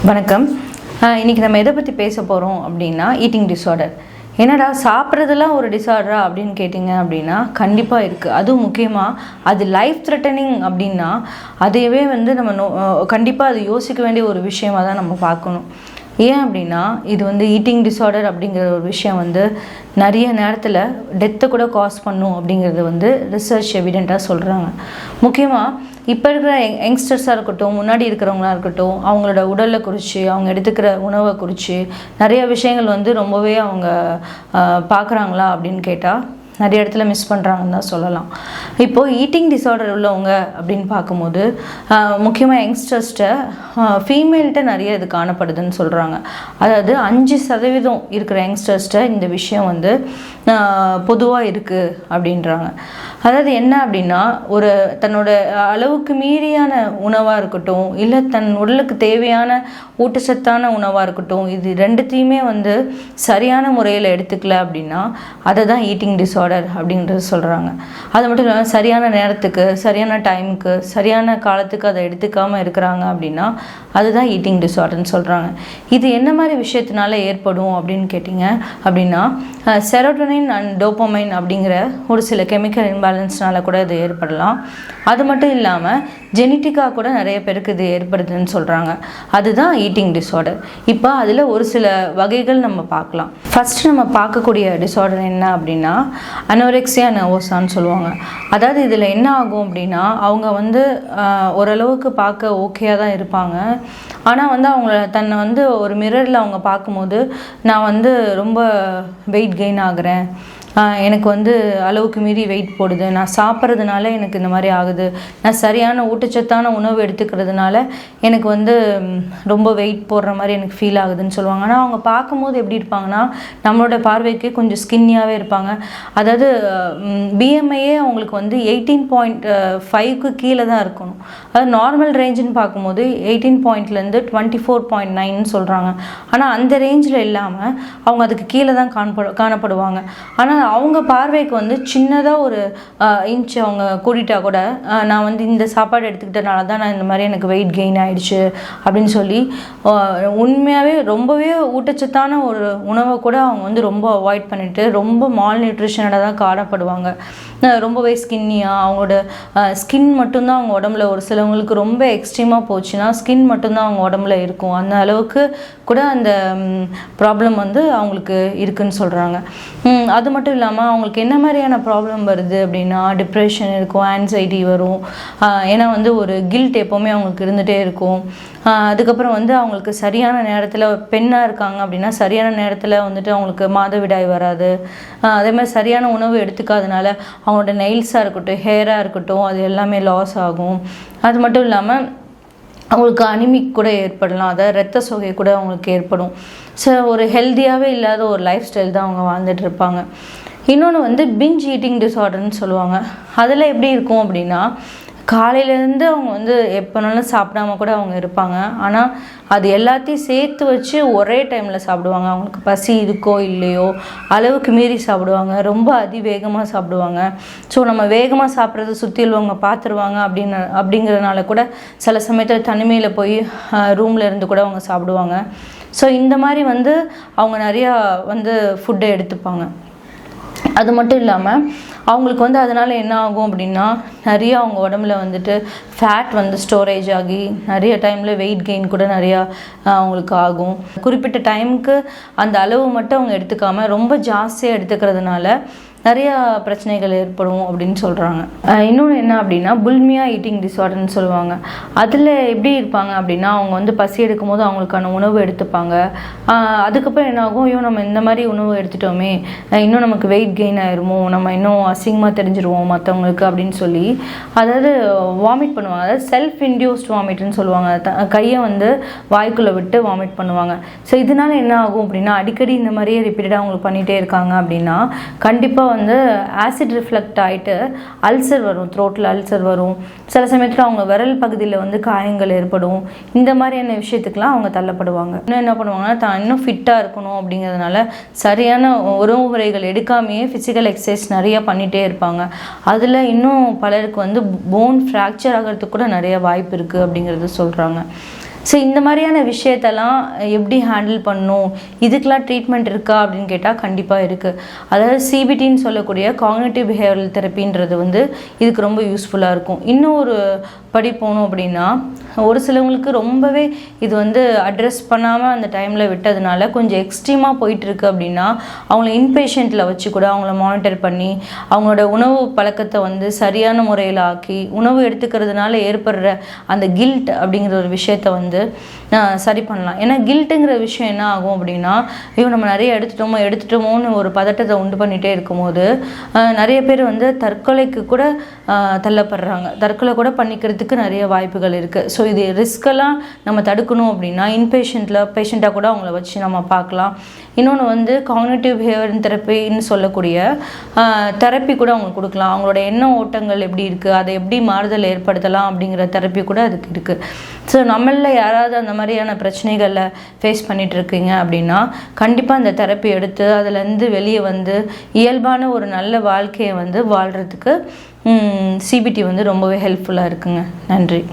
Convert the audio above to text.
வணக்கம். இன்றைக்கி நம்ம எதை பற்றி பேச போகிறோம் அப்படின்னா ஈட்டிங் டிஸார்டர். என்னடா சாப்பிட்றதெல்லாம் ஒரு டிஸார்டரா அப்படின்னு கேட்டிங்க அப்படின்னா கண்டிப்பாக இருக்குது. அதுவும் முக்கியமாக அது லைஃப் த்ரெட்டனிங் அப்படின்னா அதையவே நம்ம கண்டிப்பாக அது யோசிக்க வேண்டிய ஒரு விஷயமாக தான் நம்ம பார்க்கணும். ஏன் அப்படின்னா இது ஈட்டிங் டிஸார்டர் அப்படிங்கிற ஒரு விஷயம் நிறைய நேரத்தில் டெத்தை கூட காஸ் பண்ணும் அப்படிங்கிறது ரிசர்ச் எவிடெண்ட்டாக சொல்கிறாங்க. முக்கியமாக இப்போ இருக்கிற யங்ஸ்டர்ஸாக இருக்கட்டும், முன்னாடி இருக்கிறவங்களா இருக்கட்டும், அவங்களோட உடலை குறித்து, அவங்க எடுத்துக்கிற உணவை குறித்து நிறைய விஷயங்கள் ரொம்பவே அவங்க பார்க்குறாங்களா அப்படின்னு கேட்டால் நிறைய இடத்துல மிஸ் பண்ணுறாங்கன்னு தான் சொல்லலாம். இப்போது ஈட்டிங் டிஸார்டர் உள்ளவங்க அப்படின்னு பார்க்கும்போது முக்கியமாக யங்ஸ்டர்ஸ்கிட்ட ஃபீமேல்கிட்ட நிறைய இது காணப்படுதுன்னு சொல்கிறாங்க. அதாவது 5% இருக்கிற யங்ஸ்டர்ஸ்கிட்ட இந்த விஷயம் பொதுவாக இருக்குது அப்படின்றாங்க. அதாவது என்ன அப்படின்னா, ஒரு தன்னோட அளவுக்கு மீறியான உணவாக இருக்கட்டும், இல்லை தன் உடலுக்கு தேவையான ஊட்டச்சத்தான உணவாக இருக்கட்டும், இது ரெண்டுத்தையுமே சரியான முறையில் எடுத்துக்கல அப்படின்னா அதை தான் ஈட்டிங் டிஸார்டர் அப்படின்றது சொல்கிறாங்க. அது மட்டும் இல்லாமல் சரியான நேரத்துக்கு, சரியான டைமுக்கு, சரியான காலத்துக்கு அதை எடுத்துக்காமல் இருக்கிறாங்க அப்படின்னா அதுதான் ஈட்டிங் டிஸார்டர்னு சொல்கிறாங்க. இது என்ன மாதிரி விஷயத்தினால ஏற்படும் அப்படின்னு கேட்டிங்க அப்படின்னா, செரோட்டோனின் அண்ட் டோபமைன் அப்படிங்கிற ஒரு சில கெமிக்கல் இம்பேலன்ஸ்னால கூட இது ஏற்படலாம். அது மட்டும் இல்லாமல் ஜெனட்டிக்காக கூட நிறைய பேருக்கு இது ஏற்படுதுன்னு சொல்கிறாங்க. அதுதான் ஈட்டிங் டிஸார்டர். இப்போ அதில் ஒரு சில வகைகள் நம்ம பார்க்கலாம். ஃபஸ்ட்டு நம்ம பார்க்கக்கூடிய டிஸார்டர் என்ன அப்படின்னா அனோரெக்சியா நர்வோசான்னு சொல்லுவாங்க. அதாவது இதில் என்ன ஆகும் அப்படின்னா, அவங்க ஓரளவுக்கு பார்க்க ஓகேயாக தான் இருப்பாங்க. ஆனால் அவங்கள தன்னை ஒரு மிரரில் அவங்க பார்க்கும்போது நான் ரொம்ப வெயிட் கெயின் ஆகுறேன், எனக்கு அளவுக்கு மீறி வெயிட் போடுது, நான் சாப்பிட்றதுனால எனக்கு இந்த மாதிரி ஆகுது, நான் சரியான ஊட்டச்சத்தான உணவு எடுத்துக்கிறதுனால எனக்கு ரொம்ப வெயிட் போடுற மாதிரி எனக்கு ஃபீல் ஆகுதுன்னு சொல்லுவாங்க. ஆனால் அவங்க பார்க்கும்போது எப்படி இருப்பாங்கன்னா, நம்மளோட பார்வைக்கு கொஞ்சம் ஸ்கின்னியாகவே இருப்பாங்க. அதாவது பிஎம்ஐயே அவங்களுக்கு 18.5க்கு கீழே தான் இருக்கணும். அதாவது நார்மல் ரேஞ்சுன்னு பார்க்கும்போது 18 24.9 சொல்கிறாங்க. ஆனால் அந்த ரேஞ்சில் இல்லாமல் அவங்க அதுக்கு கீழே தான் காணப்படுவாங்க. ஆனால் அவங்க பார்வைக்கு சின்னதாக ஒரு இன்ச் அவங்க கூட்டிட்டா கூட நான் இந்த சாப்பாடு எடுத்துக்கிட்டனால தான் நான் இந்த மாதிரி எனக்கு வெயிட் கெயின் ஆகிடுச்சு அப்படின்னு சொல்லி உண்மையாகவே ரொம்பவே ஊட்டச்சத்தான ஒரு உணவை கூட அவங்க ரொம்ப அவாய்ட் பண்ணிவிட்டு ரொம்ப மால் நியூட்ரிஷனோட தான் காணப்படுவாங்க. ரொம்பவே ஸ்கின்னியாக அவங்களோட ஸ்கின் மட்டும்தான் அவங்க உடம்புல, ஒரு சிலவங்களுக்கு ரொம்ப எக்ஸ்ட்ரீமாக போச்சுன்னா ஸ்கின் மட்டும்தான் அவங்க உடம்புல இருக்கும். அந்த அளவுக்கு கூட அந்த ப்ராப்ளம் அவங்களுக்கு இருக்குன்னு சொல்கிறாங்க. அது மட்டும் இல்லாமல் அவங்களுக்கு என்ன மாதிரியான ப்ராப்ளம் வருது அப்படின்னா, டிப்ரெஷன் இருக்கும், ஆன்சைட்டி வரும். ஏன்னா ஒரு கில்ட் எப்போவுமே அவங்களுக்கு இருந்துகிட்டே இருக்கும். அதுக்கப்புறம் அவங்களுக்கு சரியான நேரத்தில், பெண்ணாக இருக்காங்க அப்படின்னா சரியான நேரத்தில் அவங்களுக்கு மாதவிடாய் வராது. அதே மாதிரி சரியான உணவு எடுத்துக்காதனால அவங்களோட நெயில்ஸாக இருக்கட்டும், ஹேராக இருக்கட்டும், அது எல்லாமே லாஸ் ஆகும். அது மட்டும் இல்லாமல் அவங்களுக்கு அனிமிக் கூட ஏற்படலாம், அதாவது இரத்த சோகை கூட அவங்களுக்கு ஏற்படும். ஸோ ஒரு ஹெல்த்தியாகவே இல்லாத ஒரு லைஃப் ஸ்டைல் தான் அவங்க வாழ்ந்துட்டு இருப்பாங்க. இன்னொன்று பிஞ்ச் ஈட்டிங் டிஸார்டர்னு சொல்லுவாங்க. அதில் எப்படி இருக்கும் அப்படின்னா, காலையிலேருந்து அவங்க எப்போனாலும் சாப்பிடாம கூட அவங்க இருப்பாங்க. ஆனால் அது எல்லாத்தையும் சேர்த்து வச்சு ஒரே டைமில் சாப்பிடுவாங்க. அவங்களுக்கு பசி இருக்கோ இல்லையோ அளவுக்கு மீறி சாப்பிடுவாங்க, ரொம்ப அதிவேகமாக சாப்பிடுவாங்க. ஸோ நம்ம வேகமாக சாப்பிட்றத சுற்றி உள்ளவங்க பார்த்துருவாங்க அப்படிங்கிறதுனால கூட சில சமயத்தில் தனிமையில் போய் ரூமில் இருந்து கூட அவங்க சாப்பிடுவாங்க. ஸோ இந்த மாதிரி அவங்க நிறையா ஃபுட்டை எடுத்துப்பாங்க. அது மட்டும் இல்லாமல் அவங்களுக்கு அதனால் என்ன ஆகும் அப்படின்னா, நிறையா அவங்க உடம்புல ஃபேட் ஸ்டோரேஜ் ஆகி நிறைய டைமில் வெயிட் கெயின் கூட நிறையா அவங்களுக்கு ஆகும். குறிப்பிட்ட டைமுக்கு அந்த அளவு மட்டும் அவங்க எடுத்துக்காமல் ரொம்ப ஜாஸ்தியாக எடுத்துக்கிறதுனால நிறையா பிரச்சனைகள் ஏற்படும் அப்படின்னு சொல்கிறாங்க. இன்னொன்று என்ன அப்படின்னா புல்மியா ஈட்டிங் டிஸார்டர்னு சொல்லுவாங்க. அதில் எப்படி இருப்பாங்க அப்படின்னா, அவங்க பசி எடுக்கும் போது அவங்களுக்கான உணவு எடுத்துப்பாங்க. அதுக்கப்புறம் என்ன ஆகும், ஐயோ நம்ம இந்த மாதிரி உணவு எடுத்துட்டோமே, இன்னும் நமக்கு வெயிட் கெயின் ஆயிருமோ, நம்ம இன்னும் அசிங்கமாக தெரிஞ்சிருவோம் மற்றவங்களுக்கு அப்படின்னு சொல்லி அதாவது வாமிட் பண்ணுவாங்க. அதாவது செல்ஃப் இன்டியூஸ்ட் வாமிட்னு சொல்லுவாங்க. கையை வாய்க்குள்ளே விட்டு வாமிட் பண்ணுவாங்க. ஸோ இதனால என்ன ஆகும் அப்படின்னா, அடிக்கடி இந்த மாதிரியே ரிப்பீட்டடாக அவங்களுக்கு பண்ணிகிட்டே இருக்காங்க அப்படின்னா கண்டிப்பாக ஆசிட் ரிஃப்ளெக்ட் ஆகிட்டு அல்சர் வரும், த்ரோட்டில் அல்சர் வரும். சில சமயத்தில் அவங்க விரல் பகுதியில் காயங்கள் ஏற்படும். இந்த மாதிரியான விஷயத்துக்கெலாம் அவங்க தள்ளப்படுவாங்க. இன்னும் என்ன பண்ணுவாங்கன்னா, தான் இன்னும் ஃபிட்டாக இருக்கணும் அப்படிங்கிறதுனால சரியான உணவு முறைகள் எடுக்காமையே ஃபிசிக்கல் எக்ஸசைஸ் நிறையா பண்ணிகிட்டே இருப்பாங்க. அதில் இன்னும் பலருக்கு போன் ஃப்ராக்சர் ஆகிறதுக்கு கூட நிறைய வாய்ப்பு இருக்குது அப்படிங்கிறது சொல்கிறாங்க. ஸோ இந்த மாதிரியான விஷயத்தெல்லாம் எப்படி ஹேண்டில் பண்ணணும், இதுக்கெலாம் ட்ரீட்மெண்ட் இருக்கா அப்படின்னு கேட்டால் கண்டிப்பாக இருக்குது. அதாவது சிபிடின்னு சொல்லக்கூடிய காக்னிட்டிவ் பிஹேவியரல் தெரப்பின்றது வந்து இதுக்கு ரொம்ப யூஸ்ஃபுல்லாக இருக்கும். இன்னும் ஒரு படி போகணும் அப்படின்னா, ஒரு சிலவங்களுக்கு ரொம்பவே இது வந்து அட்ரஸ் பண்ணாமல் அந்த டைமில் விட்டதுனால கொஞ்சம் எக்ஸ்ட்ரீமாக போயிட்டுருக்கு அப்படின்னா, அவங்கள இன்பேஷண்ட்டில் வச்சு கூட அவங்கள மானிட்டர் பண்ணி அவங்களோட உணவு பழக்கத்தை வந்து சரியான முறையில் ஆக்கி, உணவு எடுத்துக்கிறதுனால ஏற்படுற அந்த கில்ட் அப்படிங்கிற ஒரு விஷயத்தை வந்து சரி பண்ணலாம். ஏன்னா கில்ட்டுங்கிற விஷயம் என்ன ஆகும் அப்படின்னா, ஐயோ நம்ம நிறைய எடுத்துட்டோமோன்னு ஒரு பதட்டத்தை உண்டு பண்ணிகிட்டே இருக்கும்போது நிறைய பேர் வந்து தற்கொலைக்கு கூட தள்ளப்படுறாங்க. தற்கொலை கூட பண்ணிக்கிறதுக்கு நிறைய வாய்ப்புகள் இருக்குது. ஸோ இது ரிஸ்கெல்லாம் நம்ம தடுக்கணும் அப்படின்னா பேஷண்ட்டாக கூட அவங்கள வச்சு நம்ம பார்க்கலாம். இன்னொன்று வந்து காக்னிட்டிவ் பிஹேவியரல் தெரப்பின்னு சொல்லக்கூடிய தெரப்பி கூட அவங்க கொடுக்கலாம். அவங்களோட எண்ண ஓட்டங்கள் எப்படி இருக்குது, அதை எப்படி மாறுதல் ஏற்படுத்தலாம் அப்படிங்கிற தெரப்பி கூட அதுக்கு இருக்குது. ஸோ நம்மளில் யாராவது அந்த மாதிரியான பிரச்சனைகளில் ஃபேஸ் பண்ணிகிட்ருக்கீங்க அப்படின்னா கண்டிப்பாக அந்த தெரப்பி எடுத்து அதுலேருந்து வெளியே வந்து இயல்பான ஒரு நல்ல வாழ்க்கையை வந்து வாழ்கிறதுக்கு சிபிடி வந்து ரொம்பவே ஹெல்ப்ஃபுல்லாக இருக்குங்க. நன்றி.